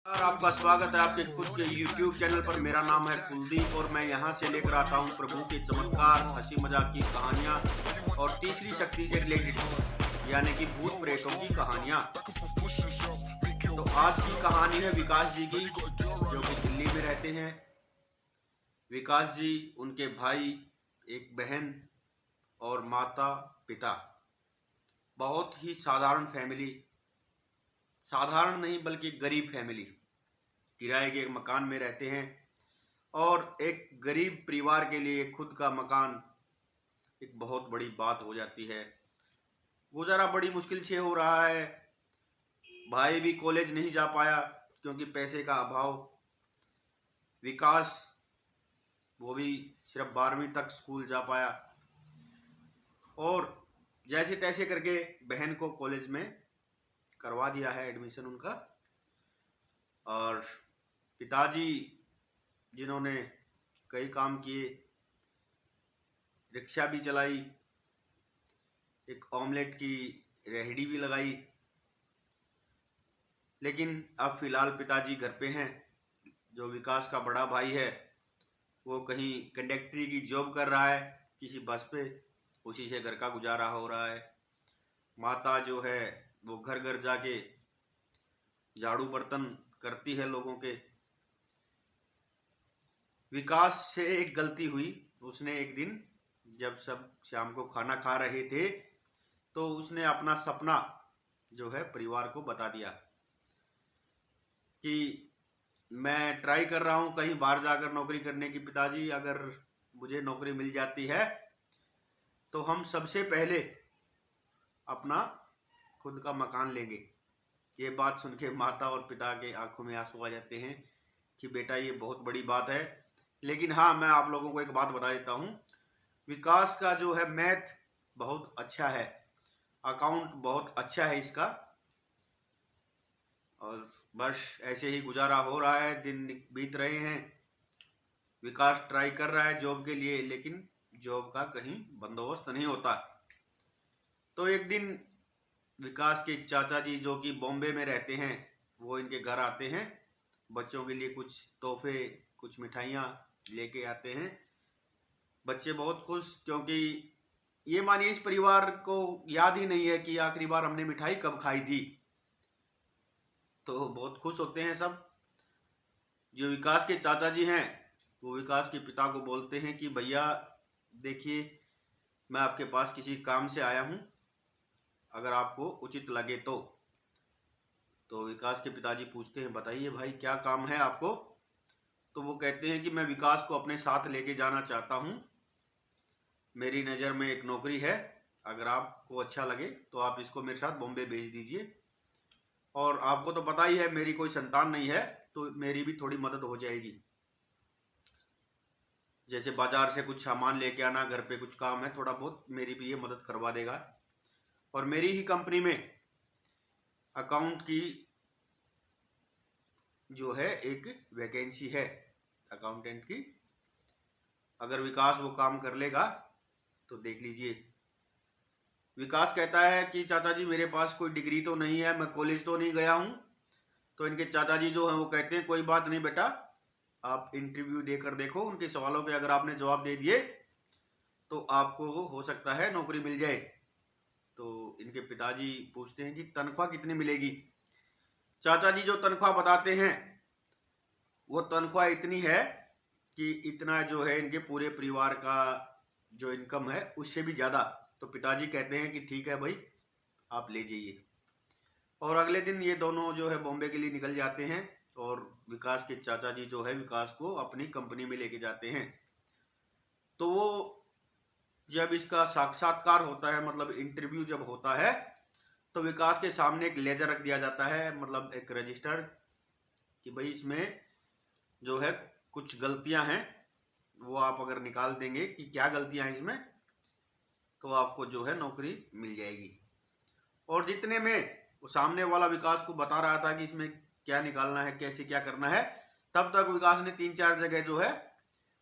और आपका स्वागत है आपके खुद के YouTube चैनल पर। मेरा नाम है कुलदीप और मैं यहाँ से लेकर आता हूँ प्रभु के चमत्कार, हंसी मजाक की कहानियाँ और तीसरी शक्ति से रिलेटेड यानी कि भूत प्रेतों की कहानियाँ। तो आज की कहानी है विकास जी की, जो कि दिल्ली में रहते हैं। विकास जी, उनके भाई, एक बहन और माता पिता। बहुत ही साधारण फैमिली, साधारण नहीं बल्कि गरीब फैमिली। किराए के एक मकान में रहते हैं और एक गरीब परिवार के लिए खुद का मकान एक बहुत बड़ी बात हो जाती है। गुजारा बड़ी मुश्किल से हो रहा है। भाई भी कॉलेज नहीं जा पाया क्योंकि पैसे का अभाव। विकास, वो भी सिर्फ 12वीं तक स्कूल जा पाया और जैसे तैसे करके बहन को कॉलेज में करवा दिया है एडमिशन उनका। और पिताजी, जिन्होंने कई काम किए, रिक्शा भी चलाई, एक ऑमलेट की रेहड़ी भी लगाई, लेकिन अब फिलहाल पिताजी घर पे हैं। जो विकास का बड़ा भाई है वो कहीं कंडक्टरी की जॉब कर रहा है किसी बस पे, उसी से घर का गुजारा हो रहा है। माता जो है वो घर घर जाके झाड़ू बर्तन करती है लोगों के। विकास से एक गलती हुई। उसने एक दिन जब सब शाम को खाना खा रहे थे तो उसने अपना सपना जो है परिवार को बता दिया कि मैं ट्राई कर रहा हूं कहीं बाहर जाकर नौकरी करने की। पिताजी, अगर मुझे नौकरी मिल जाती है तो हम सबसे पहले अपना खुद का मकान लेंगे। ये बात सुन के माता और पिता के आंखों में आंसू आ जाते हैं कि बेटा, ये बहुत बड़ी बात है। लेकिन हाँ, मैं आप लोगों को एक बात बता देता हूँ, विकास का जो है मैथ बहुत अच्छा है, अकाउंट बहुत अच्छा है इसका। और बस ऐसे ही गुजारा हो रहा है, दिन बीत रहे हैं। विकास ट्राई कर रहा है जॉब के लिए, लेकिन जॉब का कहीं बंदोबस्त नहीं होता। तो एक दिन विकास के चाचा जी, जो कि बॉम्बे में रहते हैं, वो इनके घर आते हैं। बच्चों के लिए कुछ तोहफे, कुछ मिठाइयाँ लेके आते हैं। बच्चे बहुत खुश, क्योंकि ये मानिए इस परिवार को याद ही नहीं है कि आखिरी बार हमने मिठाई कब खाई थी। तो बहुत खुश होते हैं सब। जो विकास के चाचा जी हैं वो विकास के पिता को बोलते हैं कि भैया देखिए, मैं आपके पास किसी काम से आया हूँ, अगर आपको उचित लगे तो विकास के पिताजी पूछते हैं, बताइए भाई क्या काम है आपको। तो वो कहते हैं कि मैं विकास को अपने साथ लेके जाना चाहता हूँ। मेरी नज़र में एक नौकरी है, अगर आपको अच्छा लगे तो आप इसको मेरे साथ बॉम्बे भेज दीजिए। और आपको तो पता ही है मेरी कोई संतान नहीं है, तो मेरी भी थोड़ी मदद हो जाएगी। जैसे बाजार से कुछ सामान लेके आना, घर पे कुछ काम है, थोड़ा बहुत मेरी भी ये मदद करवा देगा। और मेरी ही कंपनी में अकाउंट की जो है एक वैकेंसी है अकाउंटेंट की। अगर विकास वो काम कर लेगा तो देख लीजिए। विकास कहता है कि चाचा जी, मेरे पास कोई डिग्री तो नहीं है, मैं कॉलेज तो नहीं गया हूँ। तो इनके चाचा जी जो हैं वो कहते हैं, कोई बात नहीं बेटा, आप इंटरव्यू देकर देखो, उनके सवालों के अगर आपने जवाब दे दिए तो आपको हो सकता है नौकरी मिल जाए। तो इनके पिताजी पूछते हैं कि तनख्वाह कितनी मिलेगी। चाचा जी जो तनख्वाह बताते हैं वो तनख्वाह इतनी है कि इतना जो है इनके पूरे परिवार का जो इनकम है उससे भी ज़्यादा। तो पिताजी कहते हैं कि ठीक है भाई, आप ले जाइए। और अगले दिन ये दोनों जो है बॉम्बे के लिए निकल जाते हैं और विकास के चाचा जी जो है विकास को अपनी कंपनी में लेके जाते हैं। तो वो जब इसका साक्षात्कार होता है, मतलब इंटरव्यू जब होता है, तो विकास के सामने एक लेजर रख दिया जाता है, मतलब एक रजिस्टर, कि भाई इसमें जो है कुछ गलतियां हैं, वो आप अगर निकाल देंगे कि क्या गलतियां हैं इसमें, तो आपको जो है नौकरी मिल जाएगी। और जितने में वो सामने वाला विकास को बता रहा था कि इसमें क्या निकालना है, कैसे क्या करना है, तब तक विकास ने 3-4 जगह जो है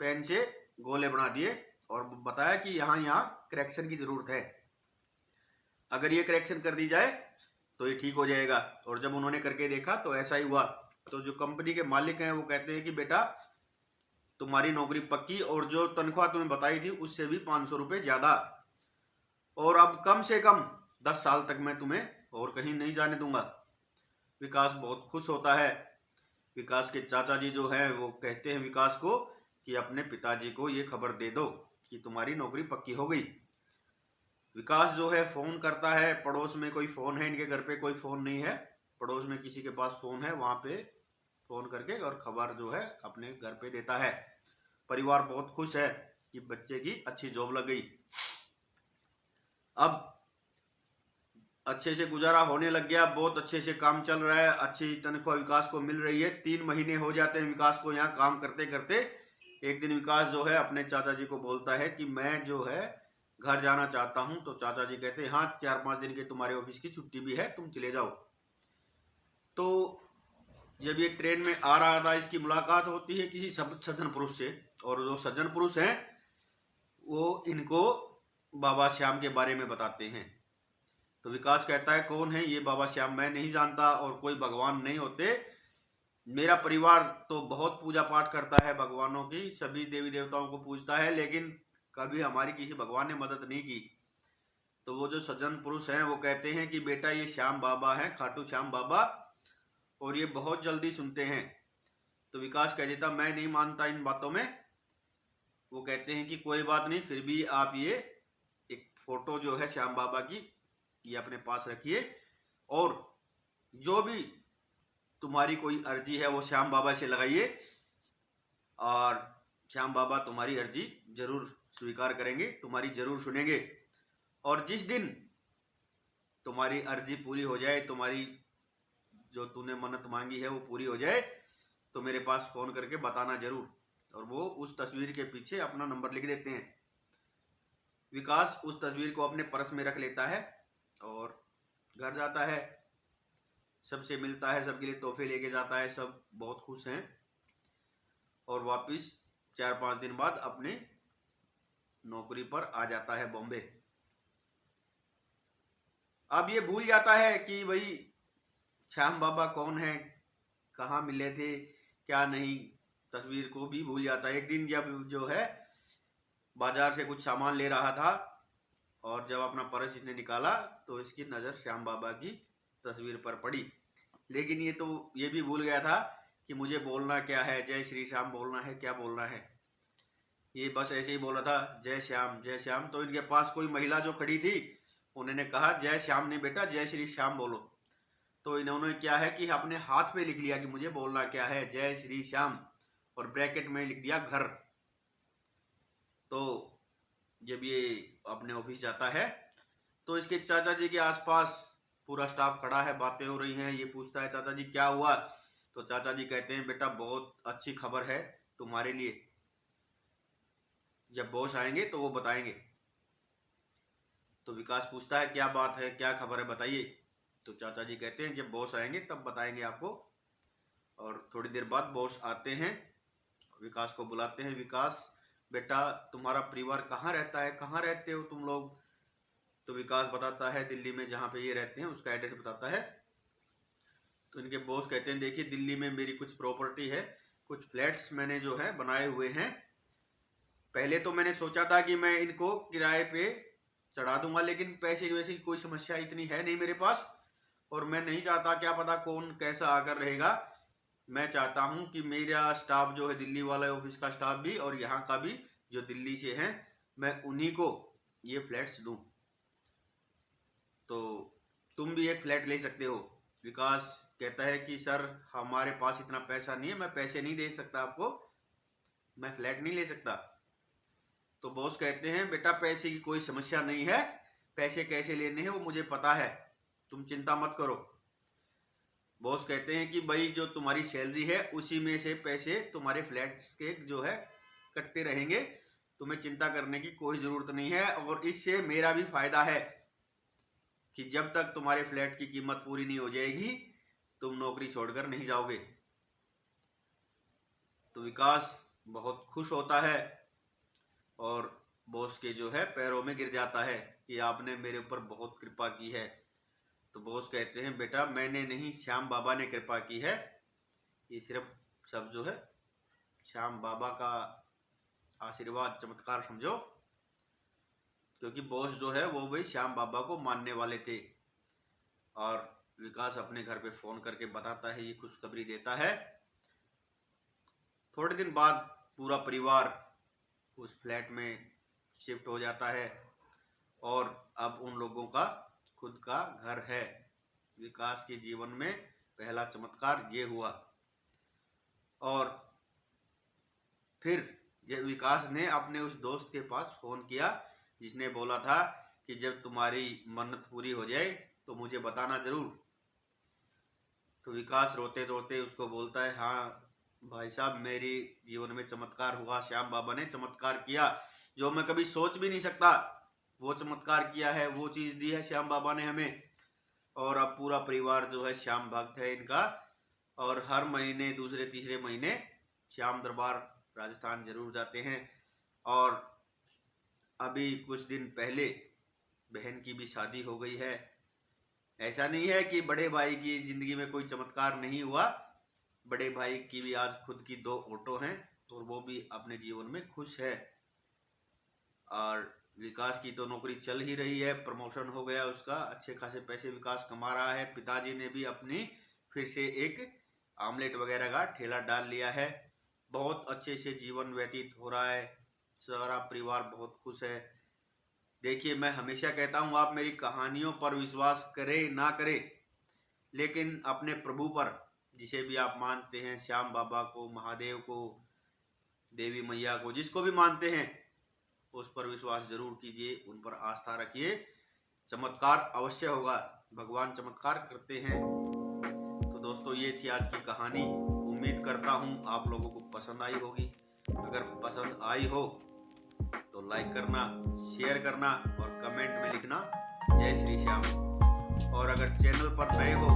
पेन से गोले बना दिए और बताया कि यहाँ यहाँ करेक्शन की जरूरत है, अगर ये करेक्शन कर दी जाए तो ये ठीक हो जाएगा। और जब उन्होंने करके देखा तो ऐसा ही हुआ। तो जो कंपनी के मालिक हैं वो कहते हैं कि बेटा तुम्हारी नौकरी पक्की, और जो तनख्वाह तुम्हें बताई थी उससे भी 500 रुपये ज्यादा, और अब कम से कम 10 साल तक मैं तुम्हें और कहीं नहीं जाने दूंगा। विकास बहुत खुश होता है। विकास के चाचा जी जो हैं वो कहते हैं विकास को कि अपने पिताजी को ये खबर दे दो कि तुम्हारी नौकरी पक्की हो गई। विकास जो है फोन करता है, पड़ोस में कोई फोन है, इनके घर पे कोई फोन नहीं है, पड़ोस में किसी के पास फोन है, वहां पे फोन करके और खबर जो है अपने घर पे देता है। परिवार बहुत खुश है कि बच्चे की अच्छी जॉब लग गई। अब अच्छे से गुजारा होने लग गया, बहुत अच्छे से काम चल रहा है, अच्छी तनख्वाह विकास को मिल रही है। 3 महीने हो जाते हैं विकास को यहाँ काम करते करते। एक दिन विकास जो है अपने चाचा जी को बोलता है कि मैं जो है घर जाना चाहता हूं। तो चाचा जी कहते हैं हाँ, 4-5 दिन के तुम्हारे ऑफिस की छुट्टी भी है, तुम चले जाओ। तो जब ये ट्रेन में आ रहा था, इसकी मुलाकात होती है किसी सज्जन पुरुष से, और जो सज्जन पुरुष हैं वो इनको बाबा श्याम के बारे में बताते हैं। तो विकास कहता है कौन है ये बाबा श्याम? मैं नहीं जानता, और कोई भगवान नहीं होते। मेरा परिवार तो बहुत पूजा पाठ करता है भगवानों की, सभी देवी देवताओं को पूजता है, लेकिन कभी हमारी किसी भगवान ने मदद नहीं की। तो वो जो सज्जन पुरुष हैं वो कहते हैं कि बेटा ये श्याम बाबा हैं, खाटू श्याम बाबा, और ये बहुत जल्दी सुनते हैं। तो विकास कह देता मैं नहीं मानता इन बातों में। वो कहते हैं कि कोई बात नहीं, फिर भी आप ये एक फोटो जो है श्याम बाबा की ये अपने पास रखिए, और जो भी तुम्हारी कोई अर्जी है वो श्याम बाबा से लगाइए, और श्याम बाबा तुम्हारी अर्जी जरूर स्वीकार करेंगे, तुम्हारी जरूर सुनेंगे। और जिस दिन तुम्हारी अर्जी पूरी हो जाए, तुम्हारी जो तूने मन्नत मांगी है वो पूरी हो जाए, तो मेरे पास फोन करके बताना जरूर। और वो उस तस्वीर के पीछे अपना नंबर लिख देते हैं। विकास उस तस्वीर को अपने पर्स में रख लेता है और घर जाता है, सबसे मिलता है, सबके लिए तोहफे लेके जाता है, सब बहुत खुश हैं। और वापिस 4-5 दिन बाद अपने नौकरी पर आ जाता है बॉम्बे। अब ये भूल जाता है कि भाई श्याम बाबा कौन है, कहाँ मिले थे, क्या नहीं, तस्वीर को भी भूल जाता है। एक दिन जब जो है बाजार से कुछ सामान ले रहा था, और जब अपना पर्स इसने निकाला तो इसकी नज़र श्याम बाबा की तस्वीर पर पड़ी। लेकिन ये भी भूल गया था कि मुझे बोलना क्या है, जय श्री श्याम बोलना है, क्या बोलना है। ये बस ऐसे ही बोला था जय श्याम जय श्याम। तो इनके पास कोई महिला जो खड़ी थी, उन्होंने कहा जय श्याम नहीं बेटा, जय श्री श्याम बोलो। तो इन्होंने क्या है कि अपने हाथ पे लिख लिया कि मुझे बोलना क्या है, जय श्री श्याम, और ब्रैकेट में लिख दिया घर। तो जब ये अपने ऑफिस जाता है तो इसके चाचा जी के आसपास पूरा स्टाफ खड़ा है, बातें हो रही हैं। ये पूछता है चाचा जी क्या हुआ? तो चाचा जी कहते हैं बेटा बहुत अच्छी खबर है तुम्हारे लिए, जब बॉस आएंगे तो वो बताएंगे। तो विकास पूछता है क्या बात है, क्या खबर है, बताइए। तो चाचा जी कहते हैं जब बॉस आएंगे तब बताएंगे आपको। और थोड़ी देर बाद बॉस आते हैं, विकास को बुलाते हैं। विकास बेटा तुम्हारा परिवार कहाँ रहता है, कहाँ रहते हो तुम लोग? तो विकास बताता है दिल्ली में जहाँ पे ये रहते हैं उसका एड्रेस बताता है। तो इनके बॉस कहते हैं देखिए दिल्ली में मेरी कुछ प्रॉपर्टी है, कुछ फ्लैट्स मैंने जो है बनाए हुए हैं। पहले तो मैंने सोचा था कि मैं इनको किराए पे चढ़ा दूंगा, लेकिन पैसे वैसे की कोई समस्या इतनी है नहीं मेरे पास, और मैं नहीं चाहता क्या पता कौन कैसा आकर रहेगा। मैं चाहता हूं कि मेरा स्टाफ जो है दिल्ली वाला ऑफिस का स्टाफ भी और यहाँ का भी जो दिल्ली से हैं, मैं उन्हीं को ये फ्लैट्स दूं। तो तुम भी एक फ्लैट ले सकते हो। विकास कहता है कि सर हमारे पास इतना पैसा नहीं है, मैं पैसे नहीं दे सकता आपको, मैं फ्लैट नहीं ले सकता। तो बॉस कहते हैं बेटा पैसे की कोई समस्या नहीं है, पैसे कैसे लेने हैं वो मुझे पता है, तुम चिंता मत करो। बॉस कहते हैं कि भाई जो तुम्हारी सैलरी है उसी में से पैसे तुम्हारे फ्लैट्स के जो है कटते रहेंगे, तुम्हें चिंता करने की कोई जरूरत नहीं है। और इससे मेरा भी फायदा है कि जब तक तुम्हारे फ्लैट की कीमत पूरी नहीं हो जाएगी तुम नौकरी छोड़कर नहीं जाओगे। तो विकास बहुत खुश होता है और बॉस के जो है पैरों में गिर जाता है कि आपने मेरे ऊपर बहुत कृपा की है। तो बॉस कहते हैं बेटा मैंने नहीं, श्याम बाबा ने कृपा की है, ये सिर्फ सब जो है श्याम बाबा का आशीर्वाद चमत्कार समझो, क्योंकि बॉस जो है वो भी श्याम बाबा को मानने वाले थे। और विकास अपने घर पे फोन करके बताता है, ये खुशखबरी देता है। थोड़े दिन बाद पूरा परिवार उस फ्लैट में शिफ्ट हो जाता है और अब उन लोगों का खुद का घर है। विकास के जीवन में पहला चमत्कार ये हुआ। और फिर ये विकास ने अपने उस दोस्त के पास फोन किया जिसने बोला था कि जब तुम्हारी मन्नत पूरी हो जाए तो मुझे बताना जरूर। तो विकास रोते रोते उसको बोलता है, हाँ भाई साहब, मेरी जीवन में चमत्कार हुआ, श्याम बाबा ने चमत्कार किया जो मैं कभी सोच भी नहीं सकता। वो चमत्कार किया है, वो चीज दी है श्याम बाबा ने हमें। और अब पूरा परिवार जो है श्याम भक्त है इनका, और हर महीने दूसरे तीसरे महीने श्याम दरबार राजस्थान जरूर जाते हैं। और अभी कुछ दिन पहले बहन की भी शादी हो गई है। ऐसा नहीं है कि बड़े भाई की जिंदगी में कोई चमत्कार नहीं हुआ। बड़े भाई की भी आज खुद की 2 ऑटो हैं और वो भी अपने जीवन में खुश है। और विकास की तो नौकरी चल ही रही है, प्रमोशन हो गया उसका, अच्छे खासे पैसे विकास कमा रहा है। पिताजी ने भी अपनी फिर से एक आमलेट वगैरह का ठेला डाल लिया है। बहुत अच्छे से जीवन व्यतीत हो रहा है, सारा परिवार बहुत खुश है। देखिए, मैं हमेशा कहता हूँ, आप मेरी कहानियों पर विश्वास करें ना करें, लेकिन अपने प्रभु पर, जिसे भी आप मानते हैं, श्याम बाबा को, महादेव को, देवी मैया को, जिसको भी मानते हैं, उस पर विश्वास जरूर कीजिए, उन पर आस्था रखिए। चमत्कार अवश्य होगा, भगवान चमत्कार करते हैं। तो दोस्तों, ये थी आज की कहानी। उम्मीद करता हूँ आप लोगों को पसंद आई होगी। अगर पसंद आई हो तो लाइक करना, शेयर करना और कमेंट में लिखना जय श्री श्याम। और अगर चैनल पर नए हो